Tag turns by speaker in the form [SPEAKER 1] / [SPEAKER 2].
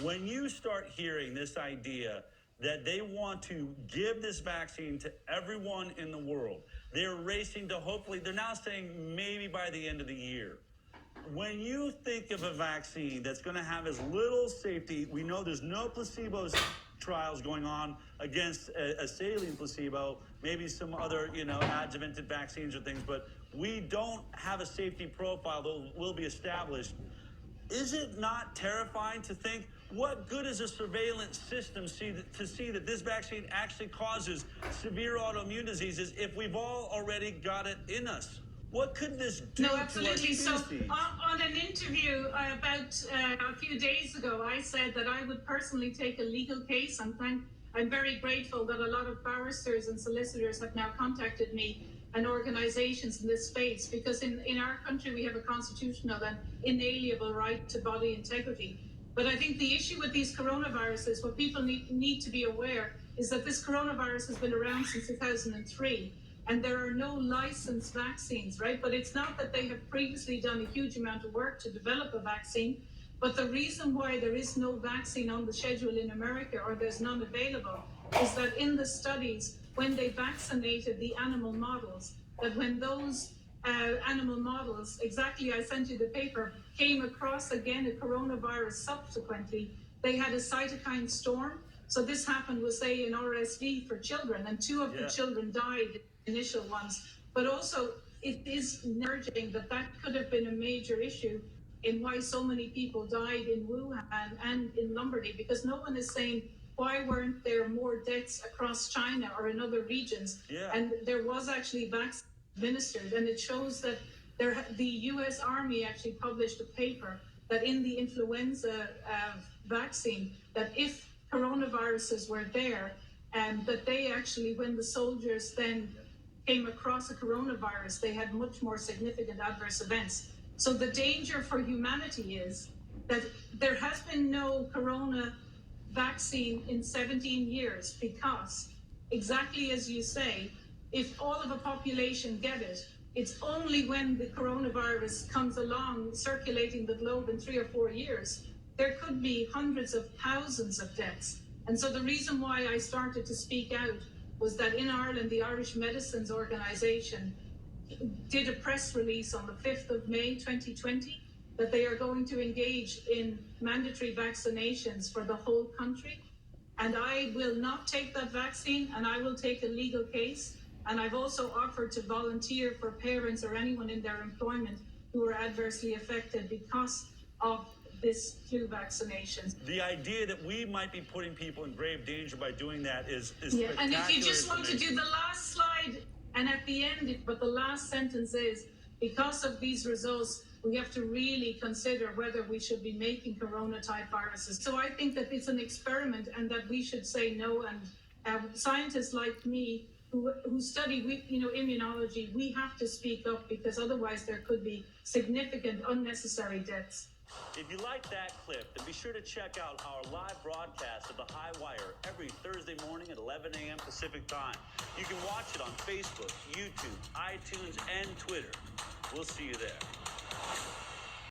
[SPEAKER 1] When you start hearing this idea that they want to give this vaccine to everyone in the world, they're racing to hopefully, they're now saying maybe by the end of the year. When you think of a vaccine that's going to have as little safety, we know there's no placebo trials going on against a saline placebo, maybe some other, adjuvanted vaccines or things, but we don't have a safety profile that will be established. Is it not terrifying to think, what good is a surveillance system to see that this vaccine actually causes severe autoimmune diseases if we've all already got it in us? What could this do
[SPEAKER 2] No, absolutely.
[SPEAKER 1] to our species?
[SPEAKER 2] So on an interview about a few days ago, I said that I would personally take a legal case. I'm very grateful that a lot of barristers and solicitors have now contacted me and organizations in this space, because in our country we have a constitutional and inalienable right to body integrity. But I think the issue with these coronaviruses, what people need to be aware, is that this coronavirus has been around since 2003. And there are no licensed vaccines, right? But it's not that they have previously done a huge amount of work to develop a vaccine. But the reason why there is no vaccine on the schedule in America, or there's none available, is that in the studies, when they vaccinated the animal models, that when those animal models, exactly, I sent you the paper, came across again a coronavirus subsequently, they had a cytokine storm. So this happened with, say, an RSV for children, and 2 of the children died, initial ones. But also, it is emerging that could have been a major issue in why so many people died in Wuhan and in Lombardy, because no one is saying, why weren't there more deaths across China or in other regions?
[SPEAKER 1] Yeah.
[SPEAKER 2] And there was actually vaccine administered, and it shows that the U.S. Army actually published a paper that in the influenza vaccine, that if coronaviruses were there, that they actually, when the soldiers then came across a coronavirus, they had much more significant adverse events. So the danger for humanity is that there has been no corona vaccine in 17 years, because exactly as you say, if all of a population get it, it's only when the coronavirus comes along circulating the globe in 3 or 4 years, there could be hundreds of thousands of deaths. And so the reason why I started to speak out was that in Ireland, the Irish Medicines Organisation did a press release on the 5th of May 2020 that they are going to engage in mandatory vaccinations for the whole country. And I will not take that vaccine, and I will take a legal case. And I've also offered to volunteer for parents or anyone in their employment who are adversely affected because of this flu vaccination.
[SPEAKER 1] The idea that we might be putting people in grave danger by doing that is
[SPEAKER 2] spectacular. And if you just want to do the last slide, and at the end, but the last sentence is, because of these results, we have to really consider whether we should be making corona-type viruses. So I think that it's an experiment, and that we should say no. And scientists like me who study, immunology, we have to speak up, because otherwise there could be significant unnecessary deaths.
[SPEAKER 1] If you like that clip, then be sure to check out our live broadcast of the HighWire every Thursday morning at 11 a.m. Pacific time. You can watch it on Facebook, YouTube, iTunes, and Twitter. We'll see you there.